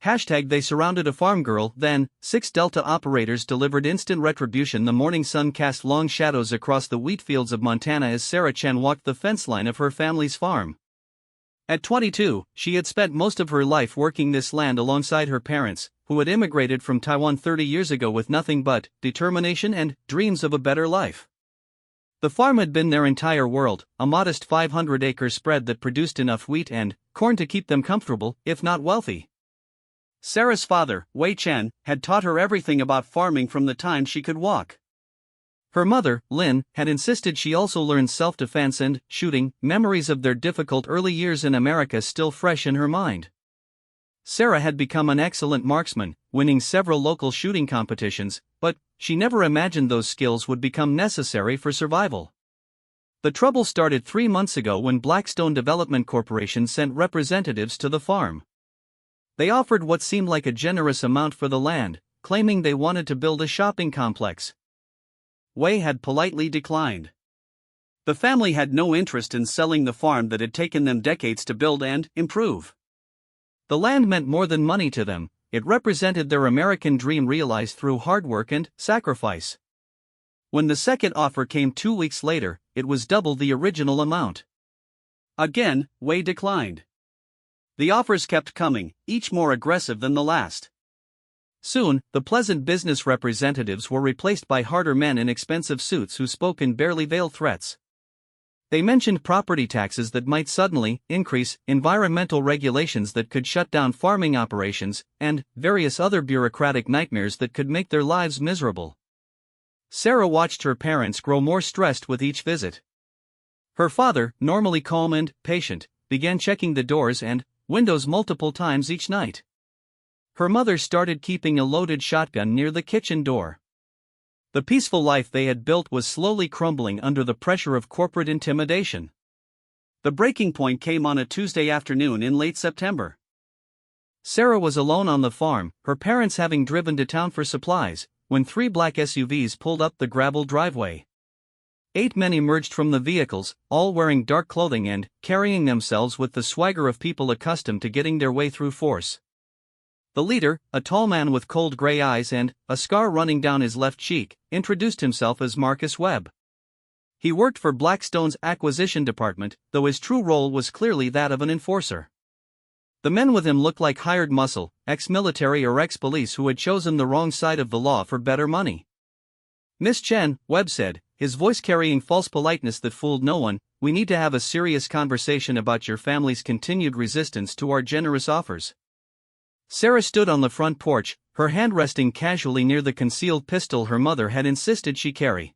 They surrounded a farm girl, then, 6 Delta operators delivered instant retribution. The morning sun cast long shadows across the wheat fields of Montana as Sarah Chen walked the fence line of her family's farm. At 22, she had spent most of her life working this land alongside her parents, who had immigrated from Taiwan 30 years ago with nothing but determination and dreams of a better life. The farm had been their entire world, a modest 500-acre spread that produced enough wheat and corn to keep them comfortable, if not wealthy. Sarah's father, Wei Chen, had taught her everything about farming from the time she could walk. Her mother, Lin, had insisted she also learn self-defense and shooting, memories of their difficult early years in America still fresh in her mind. Sarah had become an excellent marksman, winning several local shooting competitions, but she never imagined those skills would become necessary for survival. The trouble started 3 months ago when Blackstone Development Corporation sent representatives to the farm. They offered what seemed like a generous amount for the land, claiming they wanted to build a shopping complex. Wei had politely declined. The family had no interest in selling the farm that had taken them decades to build and improve. The land meant more than money to them, it represented their American dream realized through hard work and sacrifice. When the second offer came 2 weeks later, it was double the original amount. Again, Wei declined. The offers kept coming, each more aggressive than the last. Soon, the pleasant business representatives were replaced by harder men in expensive suits who spoke in barely veiled threats. They mentioned property taxes that might suddenly increase, environmental regulations that could shut down farming operations, and various other bureaucratic nightmares that could make their lives miserable. Sarah watched her parents grow more stressed with each visit. Her father, normally calm and patient, began checking the doors and windows multiple times each night. Her mother started keeping a loaded shotgun near the kitchen door. The peaceful life they had built was slowly crumbling under the pressure of corporate intimidation. The breaking point came on a Tuesday afternoon in late September. Sarah was alone on the farm, her parents having driven to town for supplies, when 3 black SUVs pulled up the gravel driveway. 8 men emerged from the vehicles, all wearing dark clothing and carrying themselves with the swagger of people accustomed to getting their way through force. The leader, a tall man with cold gray eyes and a scar running down his left cheek, introduced himself as Marcus Webb. He worked for Blackstone's acquisition department, though his true role was clearly that of an enforcer. The men with him looked like hired muscle, ex-military or ex-police who had chosen the wrong side of the law for better money. "Miss Chen," Webb said, his voice carrying false politeness that fooled no one, "we need to have a serious conversation about your family's continued resistance to our generous offers." Sarah stood on the front porch, her hand resting casually near the concealed pistol her mother had insisted she carry.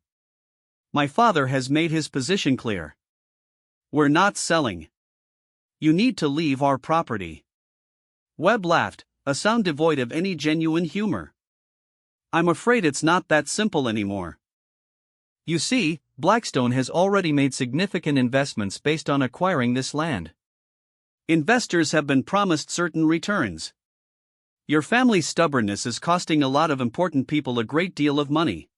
"My father has made his position clear. We're not selling. You need to leave our property." Webb laughed, a sound devoid of any genuine humor. "I'm afraid it's not that simple anymore. You see, Blackstone has already made significant investments based on acquiring this land. Investors have been promised certain returns. Your family's stubbornness is costing a lot of important people a great deal of money."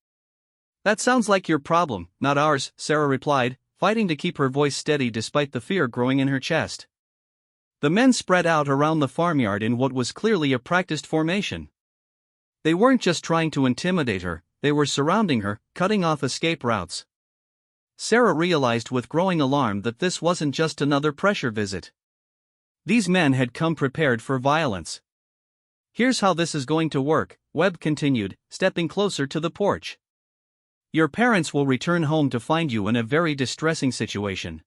"That sounds like your problem, not ours," Sarah replied, fighting to keep her voice steady despite the fear growing in her chest. The men spread out around the farmyard in what was clearly a practiced formation. They weren't just trying to intimidate her, they were surrounding her, cutting off escape routes. Sarah realized with growing alarm that this wasn't just another pressure visit. These men had come prepared for violence. "Here's how this is going to work," Webb continued, stepping closer to the porch. "Your parents will return home to find you in a very distressing situation.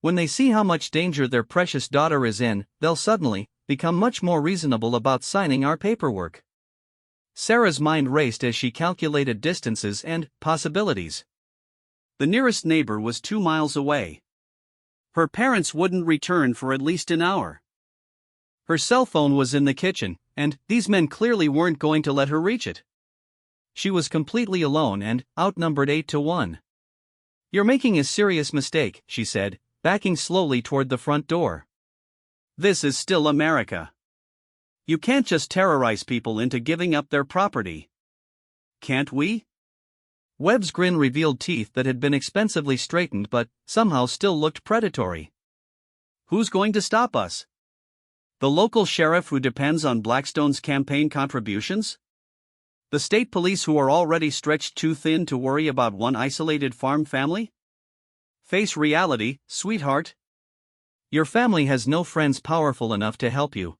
When they see how much danger their precious daughter is in, they'll suddenly become much more reasonable about signing our paperwork." Sarah's mind raced as she calculated distances and possibilities. The nearest neighbor was 2 miles away. Her parents wouldn't return for at least an hour. Her cell phone was in the kitchen, and these men clearly weren't going to let her reach it. She was completely alone and outnumbered 8-1. "You're making a serious mistake," she said, backing slowly toward the front door. "This is still America. You can't just terrorize people into giving up their property." "Can't we?" Webb's grin revealed teeth that had been expensively straightened but somehow still looked predatory. "Who's going to stop us?" The local sheriff who depends on Blackstone's campaign contributions? The state police who are already stretched too thin to worry about one isolated farm family? Face reality, sweetheart. Your family has no friends powerful enough to help you.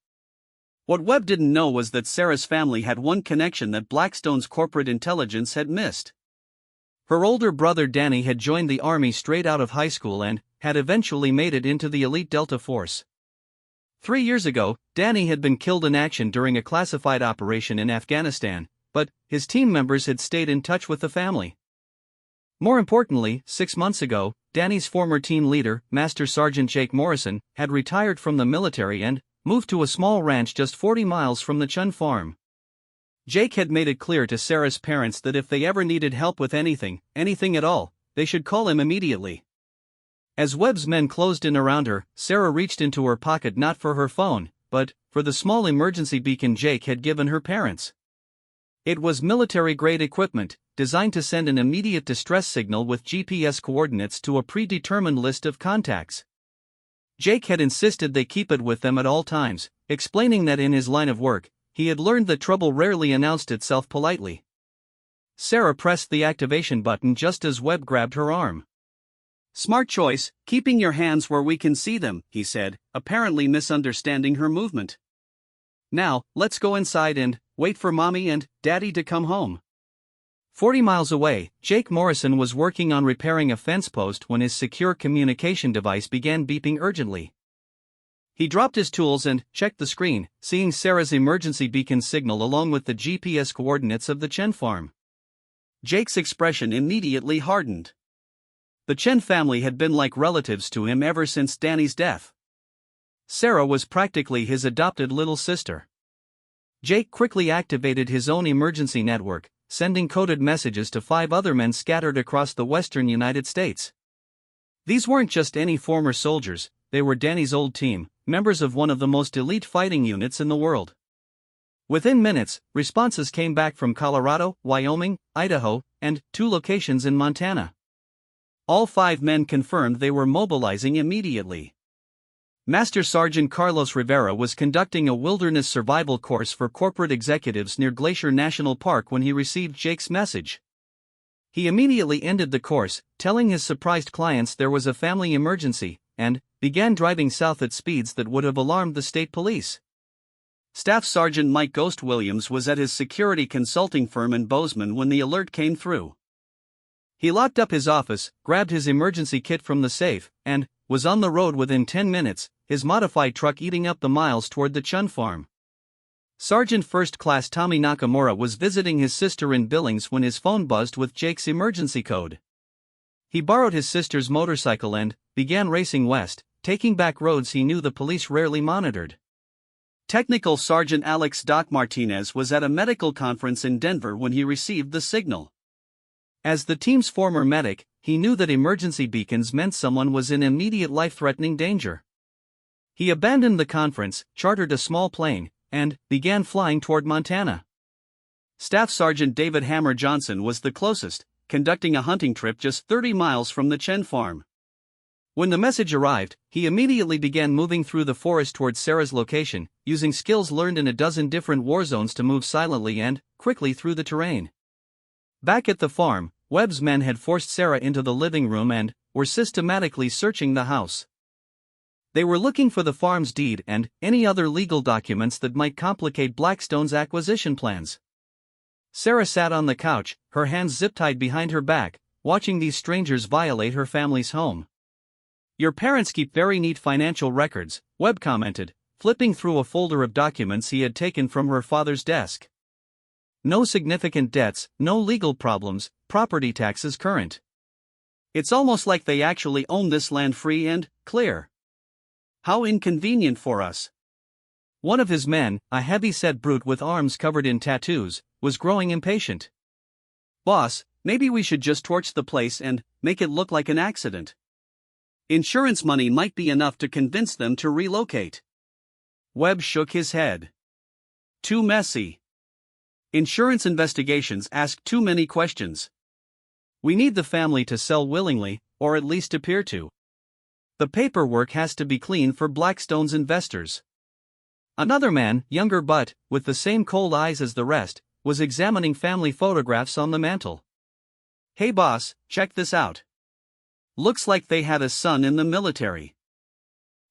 What Webb didn't know was that Sarah's family had one connection that Blackstone's corporate intelligence had missed. Her older brother Danny had joined the army straight out of high school and had eventually made it into the elite Delta Force. 3 years ago, Danny had been killed in action during a classified operation in Afghanistan, but his team members had stayed in touch with the family. More importantly, 6 months ago, Danny's former team leader, Master Sergeant Jake Morrison, had retired from the military and moved to a small ranch just 40 miles from the Chun farm. Jake had made it clear to Sarah's parents that if they ever needed help with anything at all, they should call him immediately. As Webb's men closed in around her, Sarah reached into her pocket not for her phone, but for the small emergency beacon Jake had given her parents. It was military-grade equipment, designed to send an immediate distress signal with GPS coordinates to a predetermined list of contacts. Jake had insisted they keep it with them at all times, explaining that in his line of work, he had learned that trouble rarely announced itself politely. Sarah pressed the activation button just as Webb grabbed her arm. "Smart choice, keeping your hands where we can see them," he said, apparently misunderstanding her movement. "Now, let's go inside and wait for Mommy and Daddy to come home." 40 miles away, Jake Morrison was working on repairing a fence post when his secure communication device began beeping urgently. He dropped his tools and checked the screen, seeing Sarah's emergency beacon signal along with the GPS coordinates of the Chen farm. Jake's expression immediately hardened. The Chen family had been like relatives to him ever since Danny's death. Sarah was practically his adopted little sister. Jake quickly activated his own emergency network, sending coded messages to 5 other men scattered across the western United States. These weren't just any former soldiers, they were Danny's old team, members of one of the most elite fighting units in the world. Within minutes, responses came back from Colorado, Wyoming, Idaho, and 2 locations in Montana. All 5 men confirmed they were mobilizing immediately. Master Sergeant Carlos Rivera was conducting a wilderness survival course for corporate executives near Glacier National Park when he received Jake's message. He immediately ended the course, telling his surprised clients there was a family emergency, and began driving south at speeds that would have alarmed the state police. Staff Sergeant Mike Ghost Williams was at his security consulting firm in Bozeman when the alert came through. He locked up his office, grabbed his emergency kit from the safe, and was on the road within 10 minutes, his modified truck eating up the miles toward the Chun farm. Sergeant First Class Tommy Nakamura was visiting his sister in Billings when his phone buzzed with Jake's emergency code. He borrowed his sister's motorcycle and began racing west, taking back roads he knew the police rarely monitored. Technical Sergeant Alex Doc Martinez was at a medical conference in Denver when he received the signal. As the team's former medic, he knew that emergency beacons meant someone was in immediate life-threatening danger. He abandoned the conference, chartered a small plane, and began flying toward Montana. Staff Sergeant David Hammer Johnson was the closest, conducting a hunting trip just 30 miles from the Chen farm. When the message arrived, he immediately began moving through the forest toward Sarah's location, using skills learned in a dozen different war zones to move silently and quickly through the terrain. Back at the farm, Webb's men had forced Sarah into the living room and were systematically searching the house. They were looking for the farm's deed and any other legal documents that might complicate Blackstone's acquisition plans. Sarah sat on the couch, her hands zip-tied behind her back, watching these strangers violate her family's home. "Your parents keep very neat financial records," Webb commented, flipping through a folder of documents he had taken from her father's desk. "No significant debts, no legal problems, property taxes current. It's almost like they actually own this land free and clear. How inconvenient for us." One of his men, a heavy-set brute with arms covered in tattoos, was growing impatient. "Boss, maybe we should just torch the place and make it look like an accident. Insurance money might be enough to convince them to relocate." Webb shook his head. "Too messy. Insurance investigations ask too many questions. We need the family to sell willingly, or at least appear to. The paperwork has to be clean for Blackstone's investors." Another man, younger but with the same cold eyes as the rest, was examining family photographs on the mantel. "Hey boss, check this out. Looks like they had a son in the military.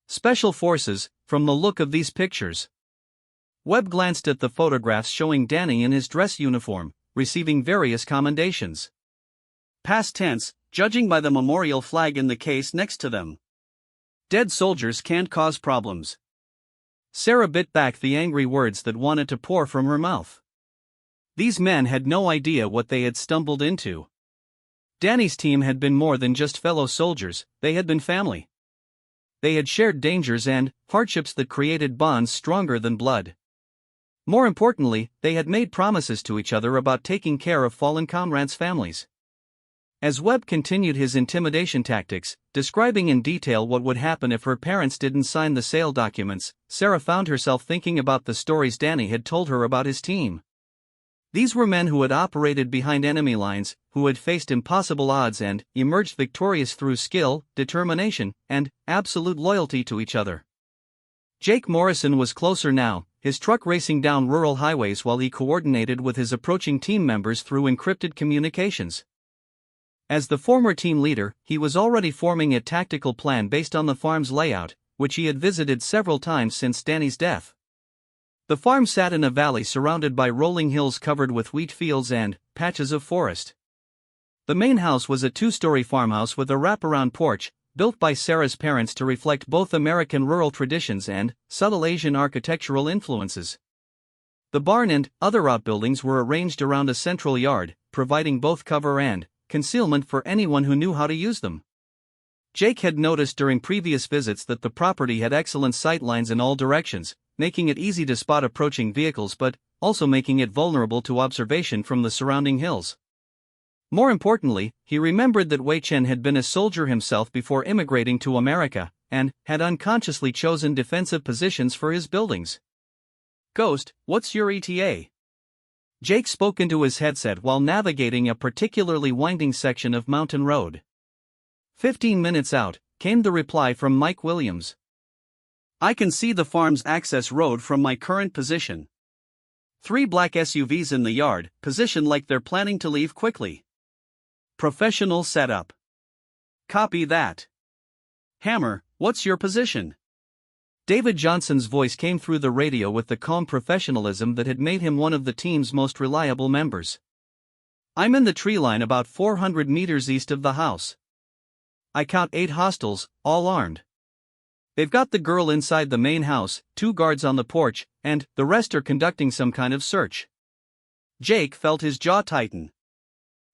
Special Forces, from the look of these pictures." Webb glanced at the photographs showing Danny in his dress uniform, receiving various commendations. Past tense, judging by the memorial flag in the case next to them. Dead soldiers can't cause problems. Sarah bit back the angry words that wanted to pour from her mouth. These men had no idea what they had stumbled into. Danny's team had been more than just fellow soldiers, they had been family. They had shared dangers and hardships that created bonds stronger than blood. More importantly, they had made promises to each other about taking care of fallen comrades' families. As Webb continued his intimidation tactics, describing in detail what would happen if her parents didn't sign the sale documents, Sarah found herself thinking about the stories Danny had told her about his team. These were men who had operated behind enemy lines, who had faced impossible odds and emerged victorious through skill, determination, and absolute loyalty to each other. Jake Morrison was closer now, his truck racing down rural highways while he coordinated with his approaching team members through encrypted communications. As the former team leader, he was already forming a tactical plan based on the farm's layout, which he had visited several times since Danny's death. The farm sat in a valley surrounded by rolling hills covered with wheat fields and patches of forest. The main house was a two-story farmhouse with a wraparound porch, built by Sarah's parents to reflect both American rural traditions and subtle Asian architectural influences. The barn and other outbuildings were arranged around a central yard, providing both cover and concealment for anyone who knew how to use them. Jake had noticed during previous visits that the property had excellent sight lines in all directions, making it easy to spot approaching vehicles but also making it vulnerable to observation from the surrounding hills. More importantly, he remembered that Wei Chen had been a soldier himself before immigrating to America, and had unconsciously chosen defensive positions for his buildings. "Ghost, what's your ETA?" Jake spoke into his headset while navigating a particularly winding section of mountain road. 15 minutes out, came the reply from Mike Williams. "I can see the farm's access road from my current position. 3 black SUVs in the yard, positioned like they're planning to leave quickly. Professional setup. Copy that. Hammer, what's your position?" David Johnson's voice came through the radio with the calm professionalism that had made him one of the team's most reliable members. "I'm in the tree line about 400 meters east of the house. I count 8 hostiles, all armed. They've got the girl inside the main house, 2 guards on the porch, and the rest are conducting some kind of search." Jake felt his jaw tighten.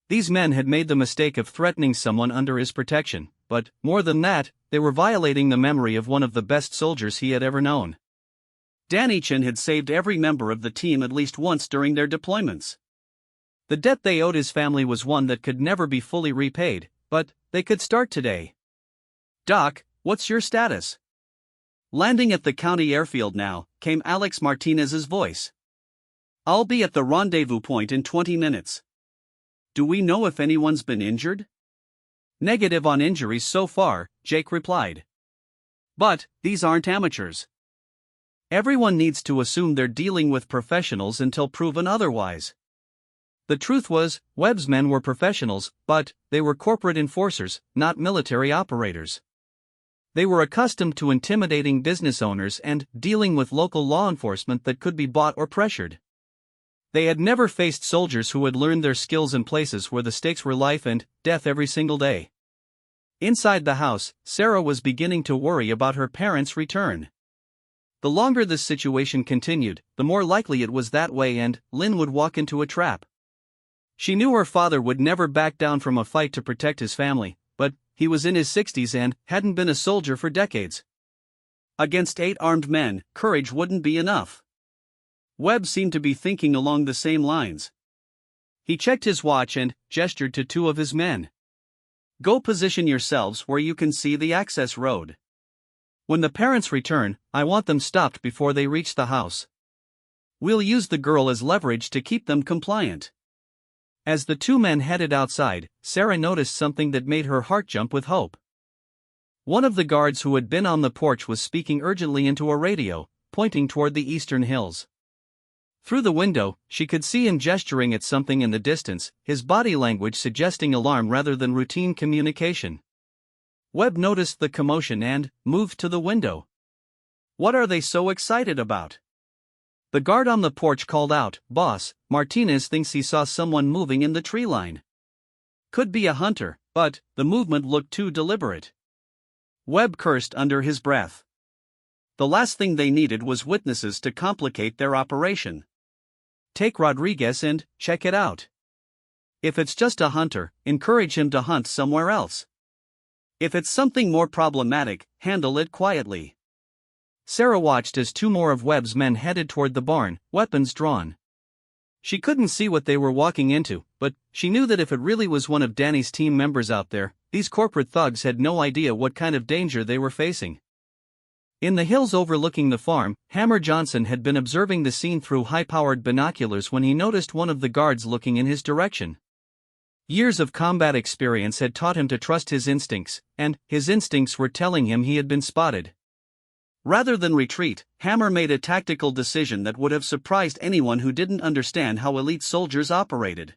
These men had made the mistake of threatening someone under his protection, but, more than that, they were violating the memory of one of the best soldiers he had ever known. Danny Chen had saved every member of the team at least once during their deployments. The debt they owed his family was one that could never be fully repaid, but they could start today. "Doc, what's your status?" Landing at the county airfield now, came Alex Martinez's voice. "I'll be at the rendezvous point in 20 minutes. Do we know if anyone's been injured?" "Negative on injuries so far," Jake replied. "But these aren't amateurs. Everyone needs to assume they're dealing with professionals until proven otherwise." The truth was, Webb's men were professionals, but they were corporate enforcers, not military operators. They were accustomed to intimidating business owners and dealing with local law enforcement that could be bought or pressured. They had never faced soldiers who had learned their skills in places where the stakes were life and death every single day. Inside the house, Sarah was beginning to worry about her parents' return. The longer this situation continued, the more likely it was that way and Lynn would walk into a trap. She knew her father would never back down from a fight to protect his family, but he was in his 60s and hadn't been a soldier for decades. Against 8 armed men, courage wouldn't be enough. Webb seemed to be thinking along the same lines. He checked his watch and gestured to 2 of his men. "Go position yourselves where you can see the access road. When the parents return, I want them stopped before they reach the house. We'll use the girl as leverage to keep them compliant." As the 2 men headed outside, Sarah noticed something that made her heart jump with hope. One of the guards who had been on the porch was speaking urgently into a radio, pointing toward the eastern hills. Through the window, she could see him gesturing at something in the distance, his body language suggesting alarm rather than routine communication. Webb noticed the commotion and moved to the window. "What are they so excited about?" The guard on the porch called out, "Boss, Martinez thinks he saw someone moving in the tree line. Could be a hunter, but the movement looked too deliberate." Webb cursed under his breath. The last thing they needed was witnesses to complicate their operation. "Take Rodriguez and check it out. If it's just a hunter, encourage him to hunt somewhere else. If it's something more problematic, handle it quietly." Sarah watched as two more of Webb's men headed toward the barn, weapons drawn. She couldn't see what they were walking into, but she knew that if it really was one of Danny's team members out there, these corporate thugs had no idea what kind of danger they were facing. In the hills overlooking the farm, Hammer Johnson had been observing the scene through high-powered binoculars when he noticed one of the guards looking in his direction. Years of combat experience had taught him to trust his instincts, and his instincts were telling him he had been spotted. Rather than retreat, Hammer made a tactical decision that would have surprised anyone who didn't understand how elite soldiers operated.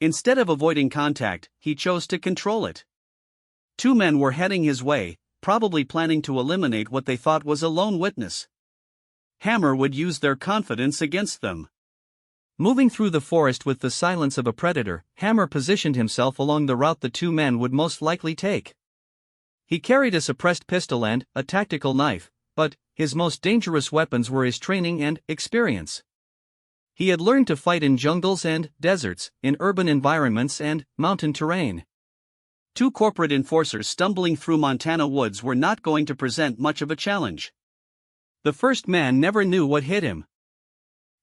Instead of avoiding contact, he chose to control it. Two men were heading his way, probably planning to eliminate what they thought was a lone witness. Hammer would use their confidence against them. Moving through the forest with the silence of a predator, Hammer positioned himself along the route the two men would most likely take. He carried a suppressed pistol and a tactical knife, but his most dangerous weapons were his training and experience. He had learned to fight in jungles and deserts, in urban environments and mountain terrain. Two corporate enforcers stumbling through Montana woods were not going to present much of a challenge. The first man never knew what hit him.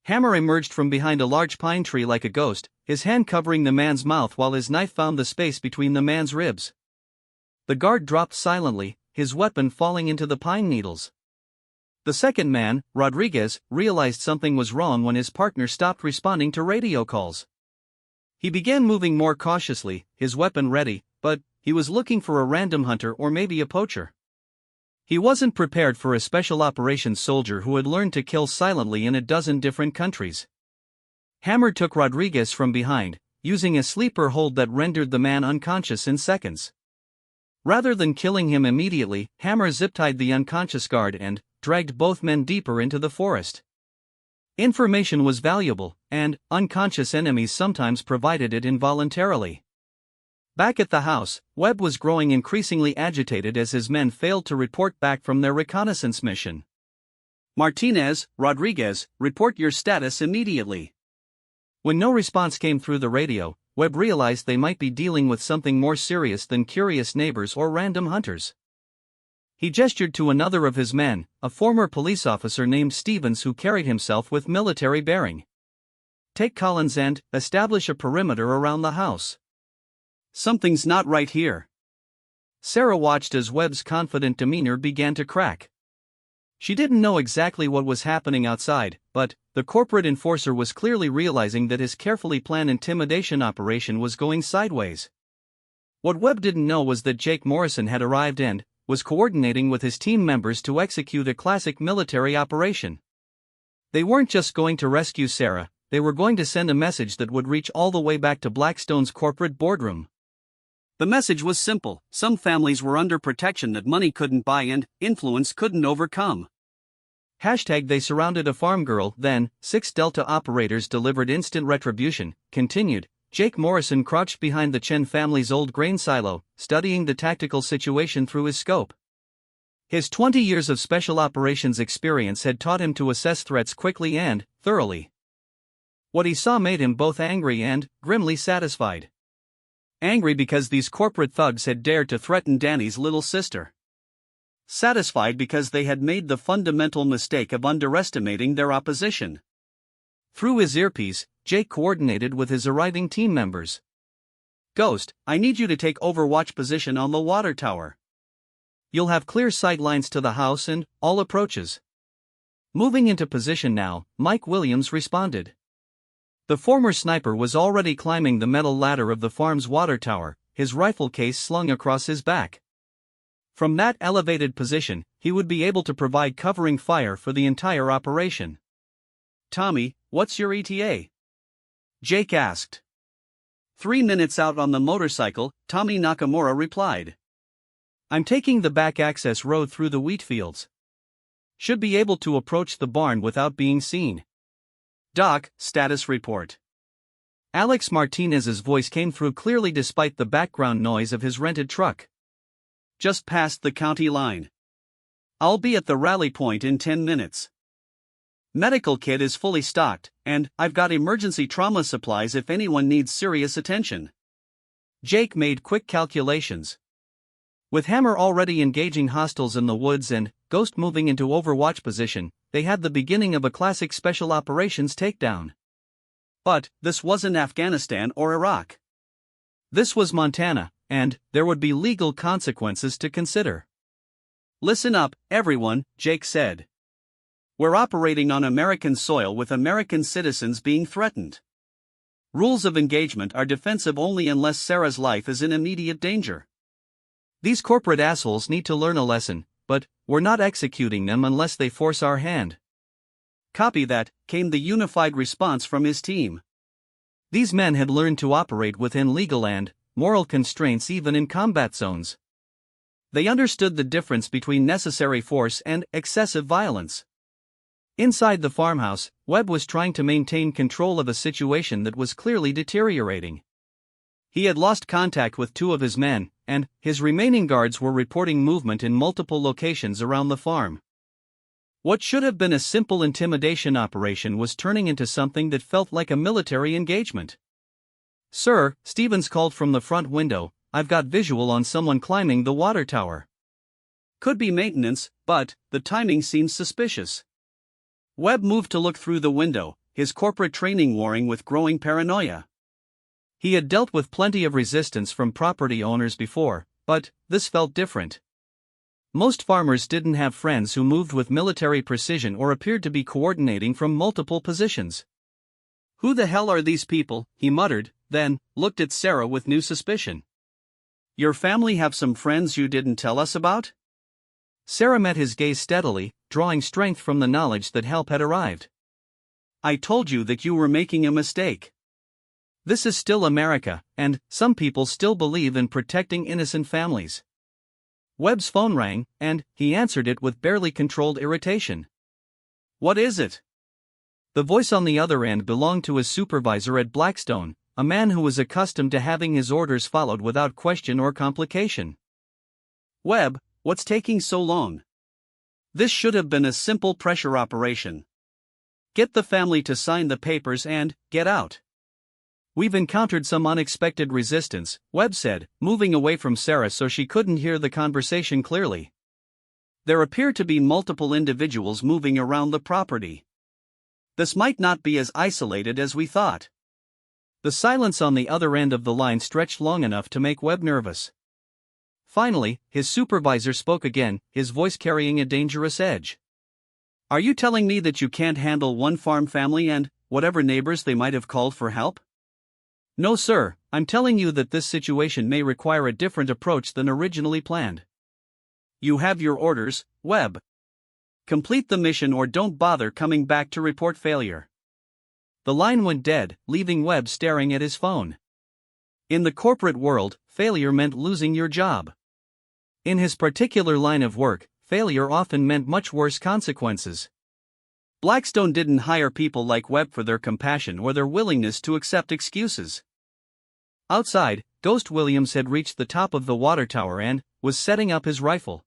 Hammer emerged from behind a large pine tree like a ghost, his hand covering the man's mouth while his knife found the space between the man's ribs. The guard dropped silently, his weapon falling into the pine needles. The second man, Rodriguez, realized something was wrong when his partner stopped responding to radio calls. He began moving more cautiously, his weapon ready, but he was looking for a random hunter or maybe a poacher. He wasn't prepared for a special operations soldier who had learned to kill silently in a dozen different countries. Hammer took Rodriguez from behind, using a sleeper hold that rendered the man unconscious in seconds. Rather than killing him immediately, Hammer zip-tied the unconscious guard and dragged both men deeper into the forest. Information was valuable, and unconscious enemies sometimes provided it involuntarily. Back at the house, Webb was growing increasingly agitated as his men failed to report back from their reconnaissance mission. "Martinez, Rodriguez, report your status immediately." When no response came through the radio, Webb realized they might be dealing with something more serious than curious neighbors or random hunters. He gestured to another of his men, a former police officer named Stevens who carried himself with military bearing. "Take Collins and establish a perimeter around the house. Something's not right here." Sarah watched as Webb's confident demeanor began to crack. She didn't know exactly what was happening outside, but the corporate enforcer was clearly realizing that his carefully planned intimidation operation was going sideways. What Webb didn't know was that Jake Morrison had arrived and was coordinating with his team members to execute a classic military operation. They weren't just going to rescue Sarah, they were going to send a message that would reach all the way back to Blackstone's corporate boardroom. The message was simple: some families were under protection that money couldn't buy and influence couldn't overcome. They surrounded a farm girl, then 6 Delta operators delivered instant retribution, continued. Jake Morrison crouched behind the Chen family's old grain silo, studying the tactical situation through his scope. His 20 years of special operations experience had taught him to assess threats quickly and thoroughly. What he saw made him both angry and grimly satisfied. Angry because these corporate thugs had dared to threaten Danny's little sister. Satisfied because they had made the fundamental mistake of underestimating their opposition. Through his earpiece, Jake coordinated with his arriving team members. "Ghost, I need you to take overwatch position on the water tower. You'll have clear sight lines to the house and all approaches." Moving into position now, Mike Williams responded. The former sniper was already climbing the metal ladder of the farm's water tower, his rifle case slung across his back. From that elevated position, he would be able to provide covering fire for the entire operation. "Tommy, what's your ETA?" Jake asked. 3 minutes out on the motorcycle, Tommy Nakamura replied. "I'm taking the back access road through the wheat fields. Should be able to approach the barn without being seen." "Doc, status report." Alex Martinez's voice came through clearly despite the background noise of his rented truck. "Just past the county line. I'll be at the rally point in 10 minutes. Medical kit is fully stocked, and I've got emergency trauma supplies if anyone needs serious attention." Jake made quick calculations. With Hammer already engaging hostiles in the woods and Ghost moving into overwatch position, they had the beginning of a classic special operations takedown. But this wasn't Afghanistan or Iraq. This was Montana, and there would be legal consequences to consider. "Listen up, everyone," Jake said. "We're operating on American soil with American citizens being threatened. Rules of engagement are defensive only unless Sarah's life is in immediate danger. These corporate assholes need to learn a lesson, but we're not executing them unless they force our hand." "Copy that," came the unified response from his team. These men had learned to operate within legal and moral constraints even in combat zones. They understood the difference between necessary force and excessive violence. Inside the farmhouse, Webb was trying to maintain control of a situation that was clearly deteriorating. He had lost contact with 2 of his men, and his remaining guards were reporting movement in multiple locations around the farm. What should have been a simple intimidation operation was turning into something that felt like a military engagement. "Sir," Stevens called from the front window, "I've got visual on someone climbing the water tower. Could be maintenance, but the timing seems suspicious." Webb moved to look through the window, his corporate training warring with growing paranoia. He had dealt with plenty of resistance from property owners before, but this felt different. Most farmers didn't have friends who moved with military precision or appeared to be coordinating from multiple positions. "Who the hell are these people?" he muttered, then looked at Sarah with new suspicion. "Your family have some friends you didn't tell us about?" Sarah met his gaze steadily, drawing strength from the knowledge that help had arrived. "I told you that you were making a mistake. This is still America, and some people still believe in protecting innocent families." Webb's phone rang, and he answered it with barely controlled irritation. "What is it?" The voice on the other end belonged to his supervisor at Blackstone, a man who was accustomed to having his orders followed without question or complication. "Webb, what's taking so long? This should have been a simple pressure operation. Get the family to sign the papers and get out." "We've encountered some unexpected resistance," Webb said, moving away from Sarah so she couldn't hear the conversation clearly. "There appear to be multiple individuals moving around the property. This might not be as isolated as we thought." The silence on the other end of the line stretched long enough to make Webb nervous. Finally, his supervisor spoke again, his voice carrying a dangerous edge. "Are you telling me that you can't handle one farm family and whatever neighbors they might have called for help?" "No sir, I'm telling you that this situation may require a different approach than originally planned." "You have your orders, Webb. Complete the mission or don't bother coming back to report failure." The line went dead, leaving Webb staring at his phone. In the corporate world, failure meant losing your job. In his particular line of work, failure often meant much worse consequences. Blackstone didn't hire people like Webb for their compassion or their willingness to accept excuses. Outside, Ghost Williams had reached the top of the water tower and was setting up his rifle.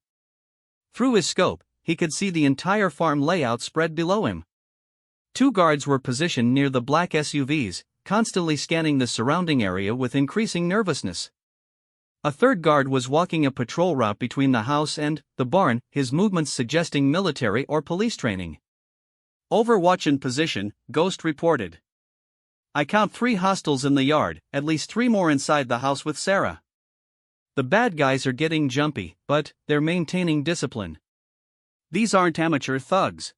Through his scope, he could see the entire farm layout spread below him. 2 guards were positioned near the black SUVs, constantly scanning the surrounding area with increasing nervousness. A 3rd guard was walking a patrol route between the house and the barn, his movements suggesting military or police training. "Overwatch in position," Ghost reported. "I count 3 hostiles in the yard, at least 3 more inside the house with Sarah. The bad guys are getting jumpy, but they're maintaining discipline. These aren't amateur thugs."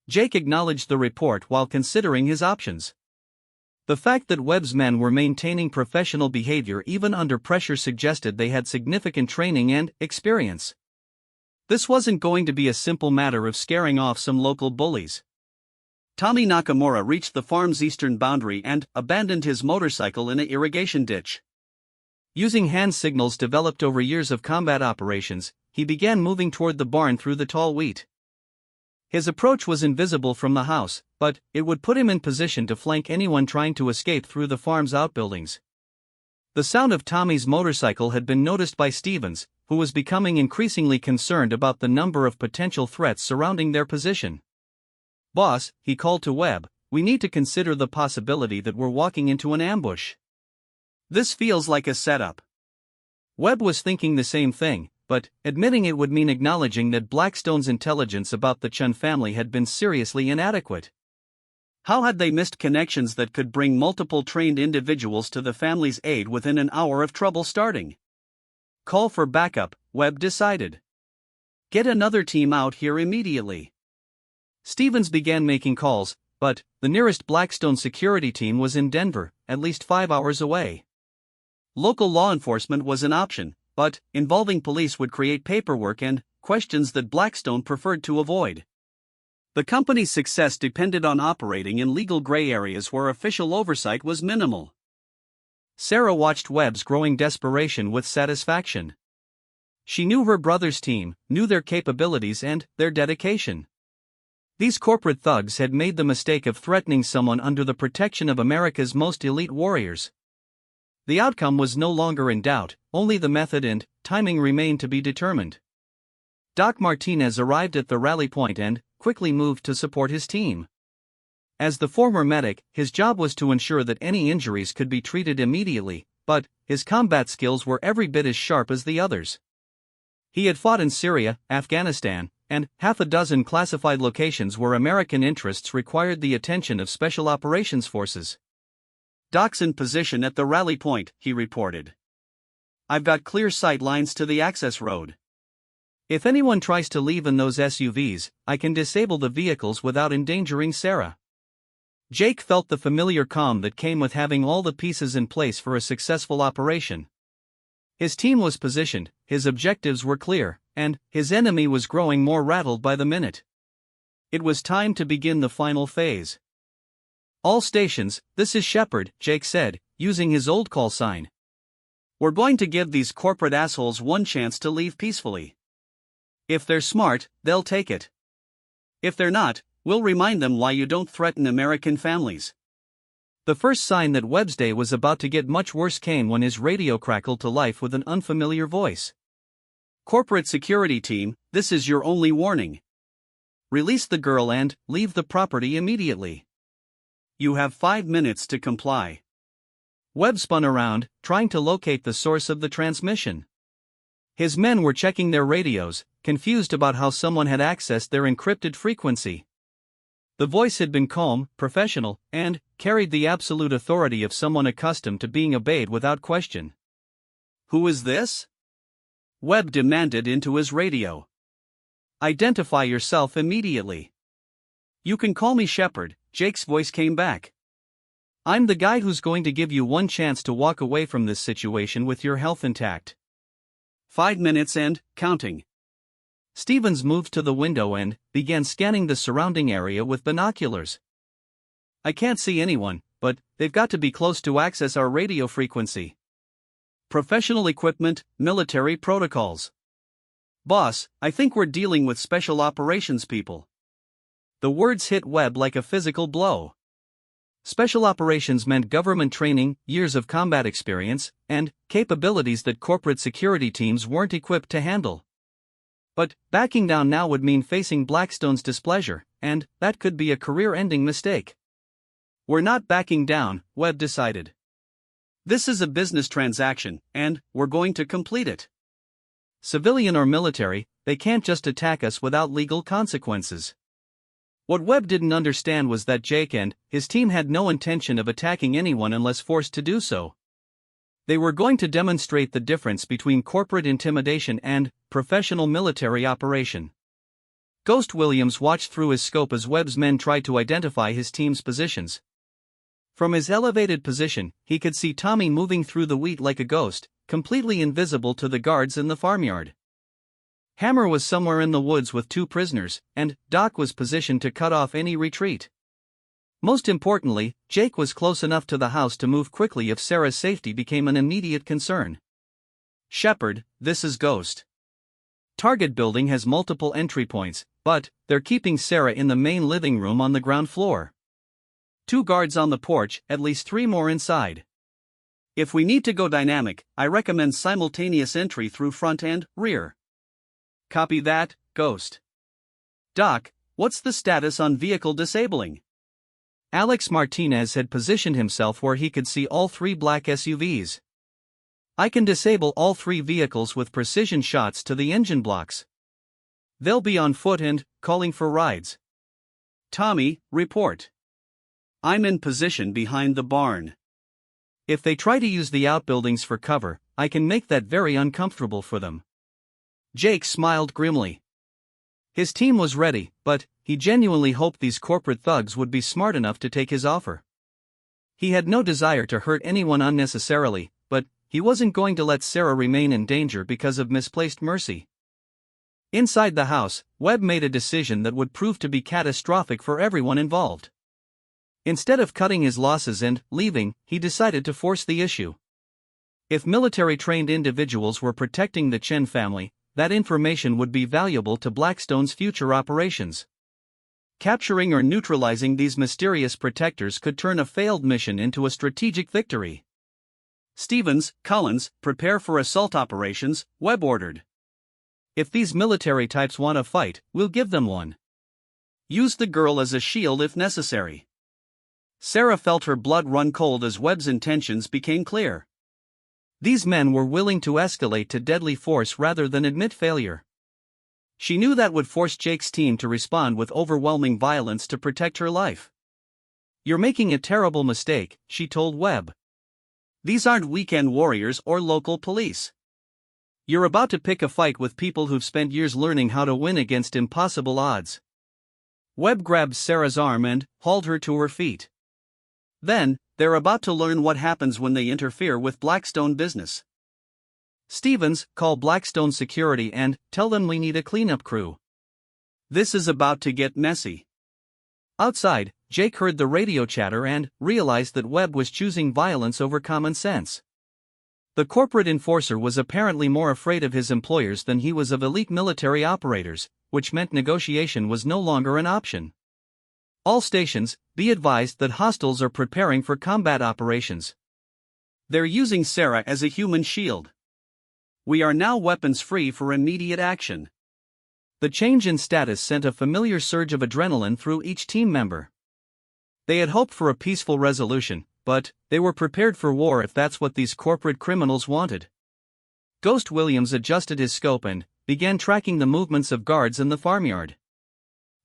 Jake acknowledged the report while considering his options. The fact that Webb's men were maintaining professional behavior even under pressure suggested they had significant training and experience. This wasn't going to be a simple matter of scaring off some local bullies. Tommy Nakamura reached the farm's eastern boundary and abandoned his motorcycle in an irrigation ditch. Using hand signals developed over years of combat operations, he began moving toward the barn through the tall wheat. His approach was invisible from the house, but it would put him in position to flank anyone trying to escape through the farm's outbuildings. The sound of Tommy's motorcycle had been noticed by Stevens, who was becoming increasingly concerned about the number of potential threats surrounding their position. "Boss," he called to Webb, "we need to consider the possibility that we're walking into an ambush. This feels like a setup." Webb was thinking the same thing, but admitting it would mean acknowledging that Blackstone's intelligence about the Chun family had been seriously inadequate. How had they missed connections that could bring multiple trained individuals to the family's aid within an hour of trouble starting? Call for backup, Webb decided. Get another team out here immediately. Stevens began making calls, but the nearest Blackstone security team was in Denver, at least 5 hours away. Local law enforcement was an option, but involving police would create paperwork and questions that Blackstone preferred to avoid. The company's success depended on operating in legal gray areas where official oversight was minimal. Sarah watched Webb's growing desperation with satisfaction. She knew her brother's team, knew their capabilities and their dedication. These corporate thugs had made the mistake of threatening someone under the protection of America's most elite warriors. The outcome was no longer in doubt, only the method and timing remained to be determined. Doc Martinez arrived at the rally point and quickly moved to support his team. As the former medic, his job was to ensure that any injuries could be treated immediately, but his combat skills were every bit as sharp as the others. He had fought in Syria, Afghanistan, and half a dozen classified locations where American interests required the attention of Special Operations Forces. "Doc's in position at the rally point," he reported. "I've got clear sight lines to the access road. If anyone tries to leave in those SUVs, I can disable the vehicles without endangering Sarah." Jake felt the familiar calm that came with having all the pieces in place for a successful operation. His team was positioned, his objectives were clear, and his enemy was growing more rattled by the minute. It was time to begin the final phase. "All stations, this is Shepard," Jake said, using his old call sign. "We're going to give these corporate assholes one chance to leave peacefully. If they're smart, they'll take it. If they're not, we'll remind them why you don't threaten American families." The first sign that Webb's day was about to get much worse came when his radio crackled to life with an unfamiliar voice. "Corporate security team, this is your only warning. Release the girl and leave the property immediately. You have 5 minutes to comply." Webb spun around, trying to locate the source of the transmission. His men were checking their radios, confused about how someone had accessed their encrypted frequency. The voice had been calm, professional, and carried the absolute authority of someone accustomed to being obeyed without question. "Who is this?" Webb demanded into his radio. "Identify yourself immediately." "You can call me Shepard," Jake's voice came back. "I'm the guy who's going to give you one chance to walk away from this situation with your health intact. 5 minutes and counting." Stevens moved to the window and began scanning the surrounding area with binoculars. "I can't see anyone, but they've got to be close to access our radio frequency. Professional equipment, military protocols. Boss, I think we're dealing with special operations people." The words hit Webb like a physical blow. Special operations meant government training, years of combat experience, and capabilities that corporate security teams weren't equipped to handle. But backing down now would mean facing Blackstone's displeasure, and that could be a career-ending mistake. "We're not backing down," Webb decided. "This is a business transaction, and we're going to complete it. Civilian or military, they can't just attack us without legal consequences." What Webb didn't understand was that Jake and his team had no intention of attacking anyone unless forced to do so. They were going to demonstrate the difference between corporate intimidation and professional military operation. Ghost Williams watched through his scope as Webb's men tried to identify his team's positions. From his elevated position, he could see Tommy moving through the wheat like a ghost, completely invisible to the guards in the farmyard. Hammer was somewhere in the woods with 2 prisoners, and Doc was positioned to cut off any retreat. Most importantly, Jake was close enough to the house to move quickly if Sarah's safety became an immediate concern. Shepard, this is Ghost. Target building has multiple entry points, but they're keeping Sarah in the main living room on the ground floor. 2 guards on the porch, at least 3 more inside. If we need to go dynamic, I recommend simultaneous entry through front and rear. Copy that, Ghost. Doc, what's the status on vehicle disabling? Alex Martinez had positioned himself where he could see all 3 black SUVs. I can disable all 3 vehicles with precision shots to the engine blocks. They'll be on foot and calling for rides. Tommy, report. I'm in position behind the barn. If they try to use the outbuildings for cover, I can make that very uncomfortable for them. Jake smiled grimly. His team was ready, but he genuinely hoped these corporate thugs would be smart enough to take his offer. He had no desire to hurt anyone unnecessarily, but he wasn't going to let Sarah remain in danger because of misplaced mercy. Inside the house, Webb made a decision that would prove to be catastrophic for everyone involved. Instead of cutting his losses and leaving, he decided to force the issue. If military-trained individuals were protecting the Chen family, that information would be valuable to Blackstone's future operations. Capturing or neutralizing these mysterious protectors could turn a failed mission into a strategic victory. Stevens, Collins, prepare for assault operations, Webb ordered. If these military types want a fight, we'll give them one. Use the girl as a shield if necessary. Sarah felt her blood run cold as Webb's intentions became clear. These men were willing to escalate to deadly force rather than admit failure. She knew that would force Jake's team to respond with overwhelming violence to protect her life. You're making a terrible mistake, she told Webb. These aren't weekend warriors or local police. You're about to pick a fight with people who've spent years learning how to win against impossible odds. Webb grabbed Sarah's arm and hauled her to her feet. Then, they're about to learn what happens when they interfere with Blackstone business. Stevens, call Blackstone Security and tell them we need a cleanup crew. This is about to get messy. Outside, Jake heard the radio chatter and realized that Webb was choosing violence over common sense. The corporate enforcer was apparently more afraid of his employers than he was of elite military operators, which meant negotiation was no longer an option. All stations, be advised that hostiles are preparing for combat operations. They're using Sarah as a human shield. We are now weapons-free for immediate action. The change in status sent a familiar surge of adrenaline through each team member. They had hoped for a peaceful resolution, but they were prepared for war if that's what these corporate criminals wanted. Ghost Williams adjusted his scope and began tracking the movements of guards in the farmyard.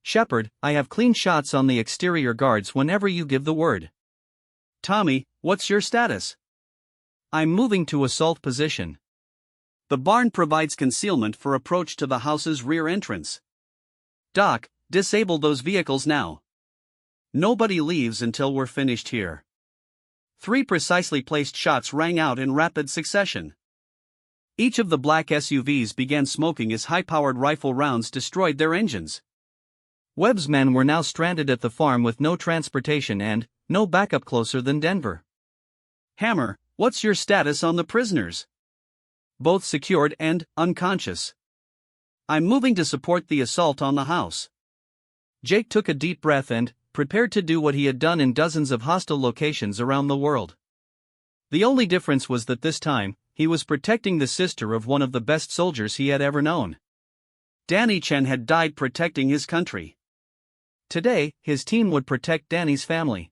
Shepard, I have clean shots on the exterior guards whenever you give the word. Tommy, what's your status? I'm moving to assault position. The barn provides concealment for approach to the house's rear entrance. Doc, disable those vehicles now. Nobody leaves until we're finished here. 3 precisely placed shots rang out in rapid succession. Each of the black SUVs began smoking as high-powered rifle rounds destroyed their engines. Webb's men were now stranded at the farm with no transportation and no backup closer than Denver. Hammer, what's your status on the prisoners? Both secured and unconscious. I'm moving to support the assault on the house. Jake took a deep breath and prepared to do what he had done in dozens of hostile locations around the world. The only difference was that this time, he was protecting the sister of one of the best soldiers he had ever known. Danny Chen had died protecting his country. Today, his team would protect Danny's family.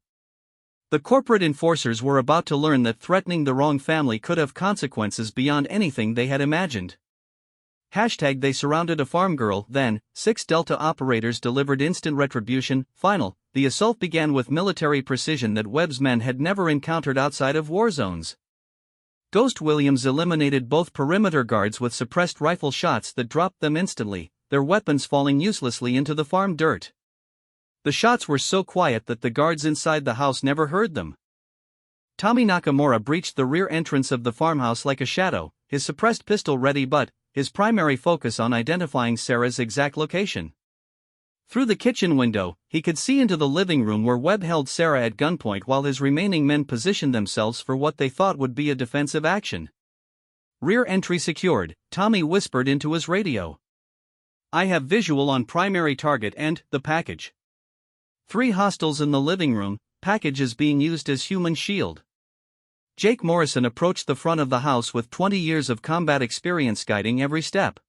The corporate enforcers were about to learn that threatening the wrong family could have consequences beyond anything they had imagined. They surrounded a farm girl, then 6 Delta operators delivered instant retribution. Final, the assault began with military precision that Webb's men had never encountered outside of war zones. Ghost Williams eliminated both perimeter guards with suppressed rifle shots that dropped them instantly, their weapons falling uselessly into the farm dirt. The shots were so quiet that the guards inside the house never heard them. Tommy Nakamura breached the rear entrance of the farmhouse like a shadow, his suppressed pistol ready but his primary focus on identifying Sarah's exact location. Through the kitchen window, he could see into the living room where Webb held Sarah at gunpoint while his remaining men positioned themselves for what they thought would be a defensive action. Rear entry secured, Tommy whispered into his radio. I have visual on primary target and the package. 3 hostiles in the living room, package is being used as human shield. Jake Morrison approached the front of the house with 20 years of combat experience guiding every step.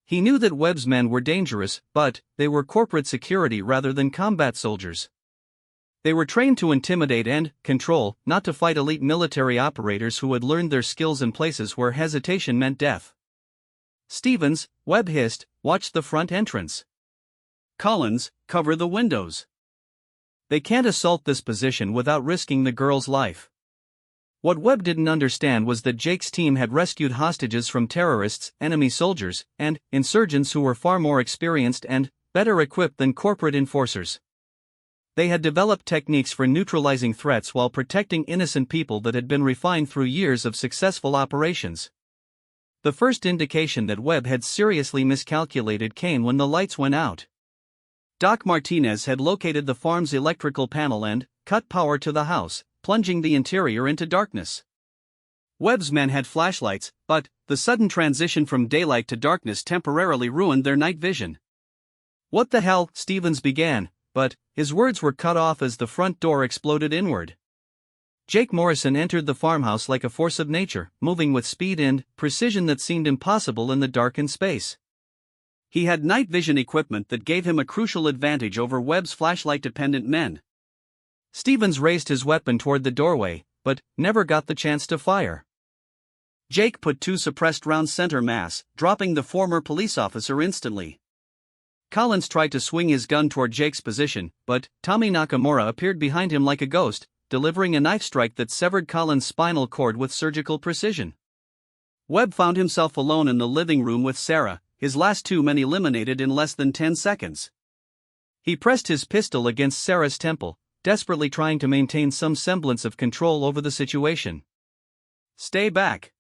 He knew that Webb's men were dangerous, but they were corporate security rather than combat soldiers. They were trained to intimidate and control, not to fight elite military operators who had learned their skills in places where hesitation meant death. Stevens, Webb hissed, watch the front entrance. Collins, cover the windows. They can't assault this position without risking the girl's life. What Webb didn't understand was that Jake's team had rescued hostages from terrorists, enemy soldiers, and insurgents who were far more experienced and better equipped than corporate enforcers. They had developed techniques for neutralizing threats while protecting innocent people that had been refined through years of successful operations. The first indication that Webb had seriously miscalculated came when the lights went out. Doc Martinez had located the farm's electrical panel and cut power to the house, plunging the interior into darkness. Webb's men had flashlights, but the sudden transition from daylight to darkness temporarily ruined their night vision. What the hell? Stevens began, but his words were cut off as the front door exploded inward. Jake Morrison entered the farmhouse like a force of nature, moving with speed and precision that seemed impossible in the darkened space. He had night vision equipment that gave him a crucial advantage over Webb's flashlight-dependent men. Stevens raised his weapon toward the doorway, but never got the chance to fire. Jake put 2 suppressed rounds center mass, dropping the former police officer instantly. Collins tried to swing his gun toward Jake's position, but Tommy Nakamura appeared behind him like a ghost, delivering a knife strike that severed Collins' spinal cord with surgical precision. Webb found himself alone in the living room with Sarah, his last 2 men eliminated in less than 10 seconds. He pressed his pistol against Sarah's temple, desperately trying to maintain some semblance of control over the situation. Stay back!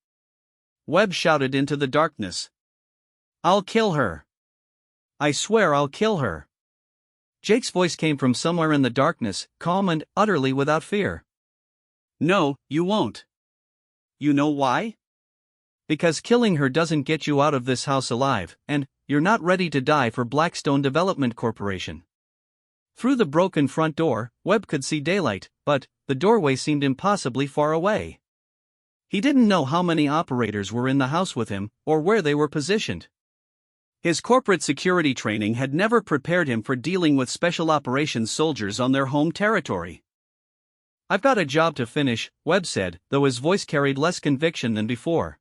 Webb shouted into the darkness. I'll kill her! I swear I'll kill her! Jake's voice came from somewhere in the darkness, calm and utterly without fear. No, you won't. You know why? Because killing her doesn't get you out of this house alive, and you're not ready to die for Blackstone Development Corporation. Through the broken front door, Webb could see daylight, but the doorway seemed impossibly far away. He didn't know how many operators were in the house with him, or where they were positioned. His corporate security training had never prepared him for dealing with special operations soldiers on their home territory. I've got a job to finish, Webb said, though his voice carried less conviction than before.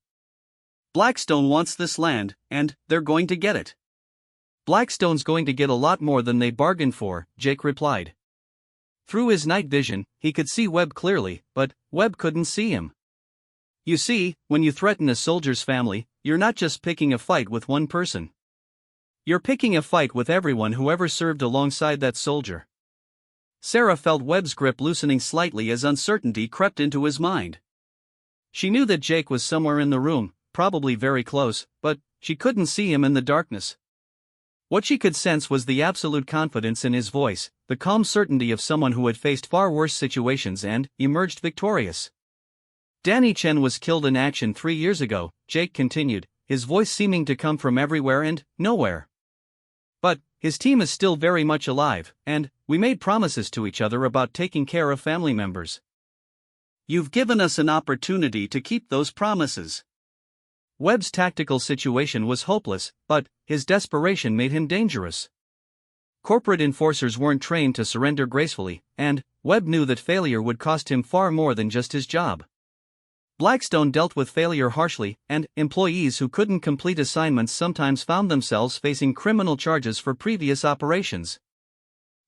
Blackstone wants this land, and they're going to get it. Blackstone's going to get a lot more than they bargained for, Jake replied. Through his night vision, he could see Webb clearly, but Webb couldn't see him. You see, when you threaten a soldier's family, you're not just picking a fight with one person. You're picking a fight with everyone who ever served alongside that soldier. Sarah felt Webb's grip loosening slightly as uncertainty crept into his mind. She knew that Jake was somewhere in the room, probably very close, but she couldn't see him in the darkness. What she could sense was the absolute confidence in his voice, the calm certainty of someone who had faced far worse situations and emerged victorious. Danny Chen was killed in action 3 years ago, Jake continued, his voice seeming to come from everywhere and nowhere. But his team is still very much alive, and we made promises to each other about taking care of family members. You've given us an opportunity to keep those promises. Webb's tactical situation was hopeless, but his desperation made him dangerous. Corporate enforcers weren't trained to surrender gracefully, and Webb knew that failure would cost him far more than just his job. Blackstone dealt with failure harshly, and employees who couldn't complete assignments sometimes found themselves facing criminal charges for previous operations.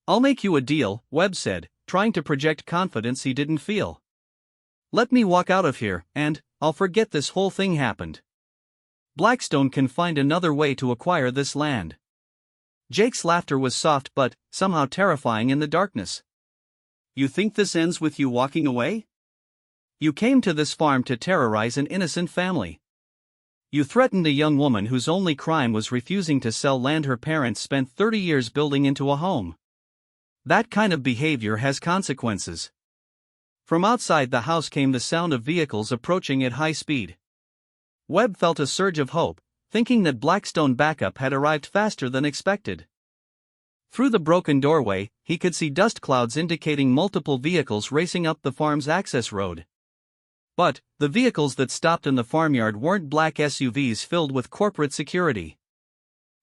I'll make you a deal, Webb said, trying to project confidence he didn't feel. Let me walk out of here, and I'll forget this whole thing happened. Blackstone can find another way to acquire this land. Jake's laughter was soft but somehow terrifying in the darkness. You think this ends with you walking away? You came to this farm to terrorize an innocent family. You threatened a young woman whose only crime was refusing to sell land her parents spent 30 years building into a home. That kind of behavior has consequences. From outside the house came the sound of vehicles approaching at high speed. Webb felt a surge of hope, thinking that Blackstone backup had arrived faster than expected. Through the broken doorway, he could see dust clouds indicating multiple vehicles racing up the farm's access road. But the vehicles that stopped in the farmyard weren't black SUVs filled with corporate security.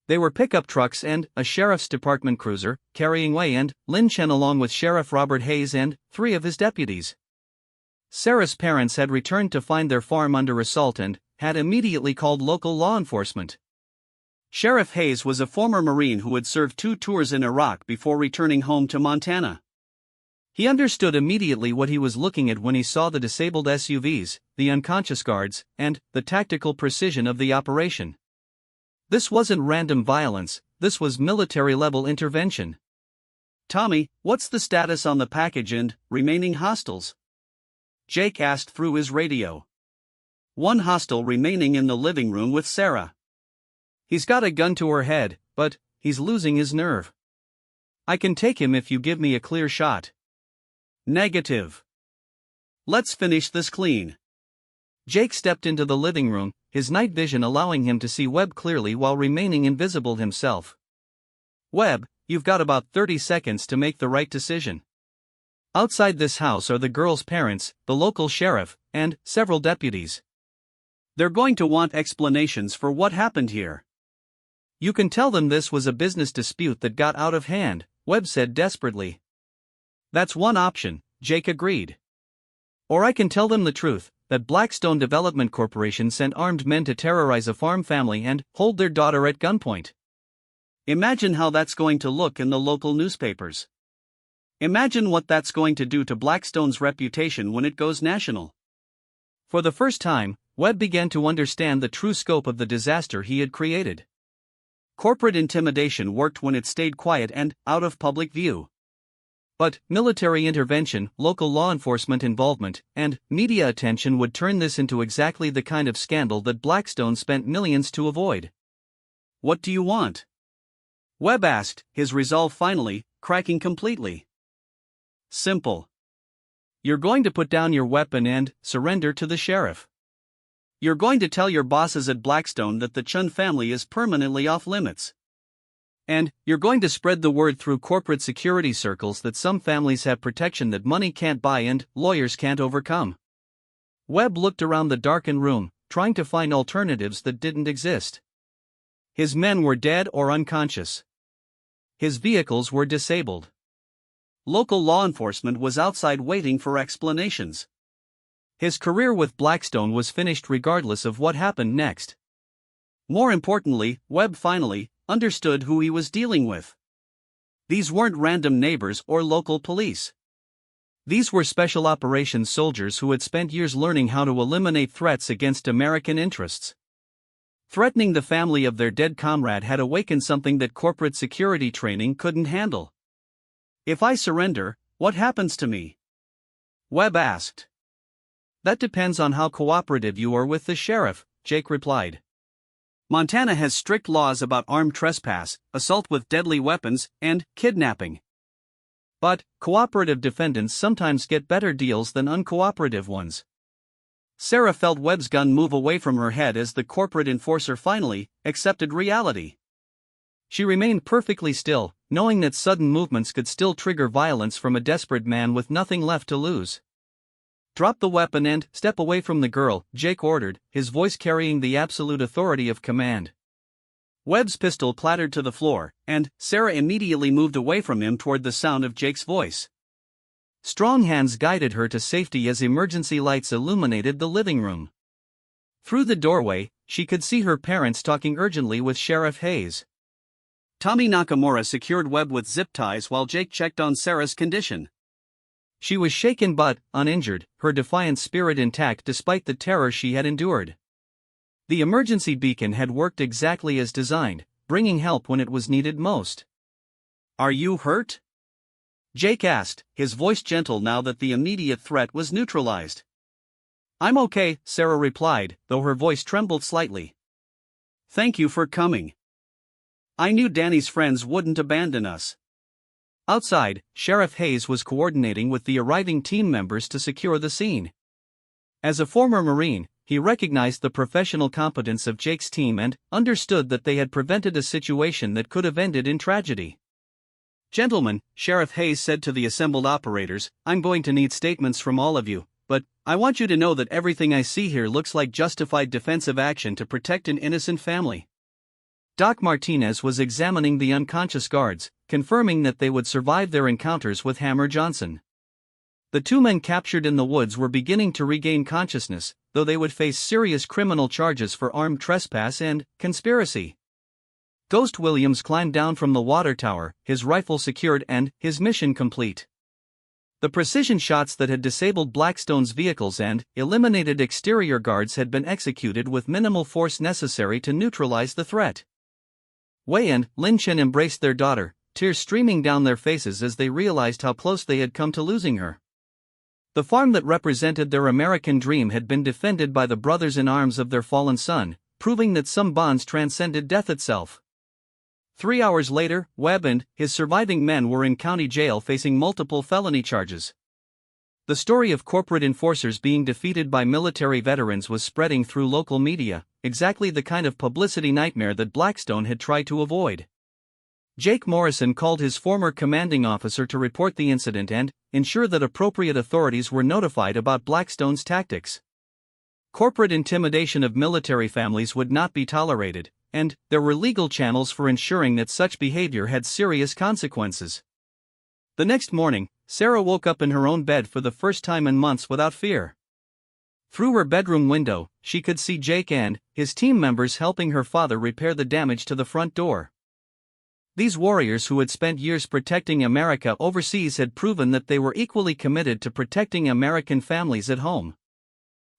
They were pickup trucks and a sheriff's department cruiser, carrying Wei and Lin Chen along with Sheriff Robert Hayes and 3 of his deputies. Sarah's parents had returned to find their farm under assault and had immediately called local law enforcement. Sheriff Hayes was a former Marine who had served 2 tours in Iraq before returning home to Montana. He understood immediately what he was looking at when he saw the disabled SUVs, the unconscious guards, and the tactical precision of the operation. This wasn't random violence, this was military-level intervention. "Tommy, what's the status on the package and remaining hostiles?" Jake asked through his radio. "1 hostile remaining in the living room with Sarah. He's got a gun to her head, but he's losing his nerve. I can take him if you give me a clear shot." "Negative. Let's finish this clean." Jake stepped into the living room, his night vision allowing him to see Webb clearly while remaining invisible himself. "Webb, you've got about 30 seconds to make the right decision. Outside this house are the girl's parents, the local sheriff, and several deputies. They're going to want explanations for what happened here." "You can tell them this was a business dispute that got out of hand," Webb said desperately. "That's one option," Jake agreed. "Or I can tell them the truth, that Blackstone Development Corporation sent armed men to terrorize a farm family and hold their daughter at gunpoint. Imagine how that's going to look in the local newspapers. Imagine what that's going to do to Blackstone's reputation when it goes national." For the first time, Webb began to understand the true scope of the disaster he had created. Corporate intimidation worked when it stayed quiet and out of public view. But military intervention, local law enforcement involvement, and media attention would turn this into exactly the kind of scandal that Blackstone spent millions to avoid. "What do you want?" Webb asked, his resolve finally cracking completely. "Simple. You're going to put down your weapon and surrender to the sheriff. You're going to tell your bosses at Blackstone that the Chun family is permanently off limits. And you're going to spread the word through corporate security circles that some families have protection that money can't buy and lawyers can't overcome." Webb looked around the darkened room, trying to find alternatives that didn't exist. His men were dead or unconscious. His vehicles were disabled. Local law enforcement was outside waiting for explanations. His career with Blackstone was finished regardless of what happened next. More importantly, Webb finally understood who he was dealing with. These weren't random neighbors or local police. These were special operations soldiers who had spent years learning how to eliminate threats against American interests. Threatening the family of their dead comrade had awakened something that corporate security training couldn't handle. "If I surrender, what happens to me?" Webb asked. "That depends on how cooperative you are with the sheriff," Jake replied. "Montana has strict laws about armed trespass, assault with deadly weapons, and kidnapping. But cooperative defendants sometimes get better deals than uncooperative ones." Sarah felt Webb's gun move away from her head as the corporate enforcer finally accepted reality. She remained perfectly still, knowing that sudden movements could still trigger violence from a desperate man with nothing left to lose. "Drop the weapon and step away from the girl," Jake ordered, his voice carrying the absolute authority of command. Webb's pistol clattered to the floor, and Sarah immediately moved away from him toward the sound of Jake's voice. Strong hands guided her to safety as emergency lights illuminated the living room. Through the doorway, she could see her parents talking urgently with Sheriff Hayes. Tommy Nakamura secured Webb with zip ties while Jake checked on Sarah's condition. She was shaken but uninjured, her defiant spirit intact despite the terror she had endured. The emergency beacon had worked exactly as designed, bringing help when it was needed most. "Are you hurt?" Jake asked, his voice gentle now that the immediate threat was neutralized. I'm okay, Sarah replied, though her voice trembled slightly. Thank you for coming. I knew Danny's friends wouldn't abandon us. Outside, Sheriff Hayes was coordinating with the arriving team members to secure the scene. As a former Marine, he recognized the professional competence of Jake's team and understood that they had prevented a situation that could have ended in tragedy. Gentlemen, Sheriff Hayes said to the assembled operators, I'm going to need statements from all of you, but I want you to know that everything I see here looks like justified defensive action to protect an innocent family. Doc Martinez was examining the unconscious guards, confirming that they would survive their encounters with Hammer Johnson. The two men captured in the woods were beginning to regain consciousness, though they would face serious criminal charges for armed trespass and conspiracy. Ghost Williams climbed down from the water tower, his rifle secured and his mission complete. The precision shots that had disabled Blackstone's vehicles and eliminated exterior guards had been executed with minimal force necessary to neutralize the threat. Wei and Lin Chen embraced their daughter, tears streaming down their faces as they realized how close they had come to losing her. The farm that represented their American dream had been defended by the brothers-in-arms of their fallen son, proving that some bonds transcended death itself. 3 hours later, Webb and his surviving men were in county jail facing multiple felony charges. The story of corporate enforcers being defeated by military veterans was spreading through local media, exactly the kind of publicity nightmare that Blackstone had tried to avoid. Jake Morrison called his former commanding officer to report the incident and ensure that appropriate authorities were notified about Blackstone's tactics. Corporate intimidation of military families would not be tolerated, and there were legal channels for ensuring that such behavior had serious consequences. The next morning, Sarah woke up in her own bed for the first time in months without fear. Through her bedroom window, she could see Jake and his team members helping her father repair the damage to the front door. These warriors who had spent years protecting America overseas had proven that they were equally committed to protecting American families at home.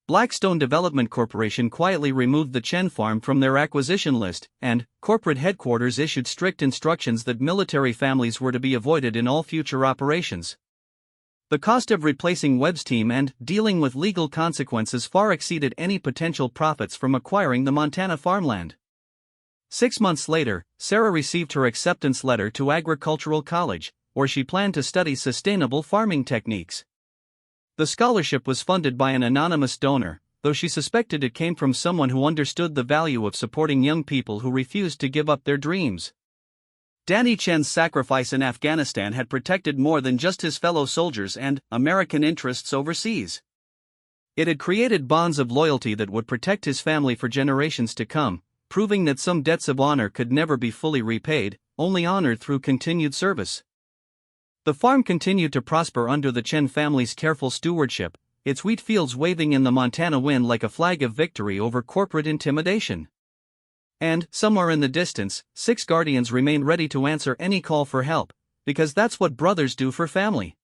Blackstone Development Corporation quietly removed the Chen farm from their acquisition list, and corporate headquarters issued strict instructions that military families were to be avoided in all future operations. The cost of replacing Webb's team and dealing with legal consequences far exceeded any potential profits from acquiring the Montana farmland. 6 months later, Sarah received her acceptance letter to Agricultural College, where she planned to study sustainable farming techniques. The scholarship was funded by an anonymous donor, though she suspected it came from someone who understood the value of supporting young people who refused to give up their dreams. Danny Chen's sacrifice in Afghanistan had protected more than just his fellow soldiers and American interests overseas. It had created bonds of loyalty that would protect his family for generations to come, proving that some debts of honor could never be fully repaid, only honored through continued service. The farm continued to prosper under the Chen family's careful stewardship, its wheat fields waving in the Montana wind like a flag of victory over corporate intimidation. And, somewhere in the distance, 6 guardians remained ready to answer any call for help, because that's what brothers do for family.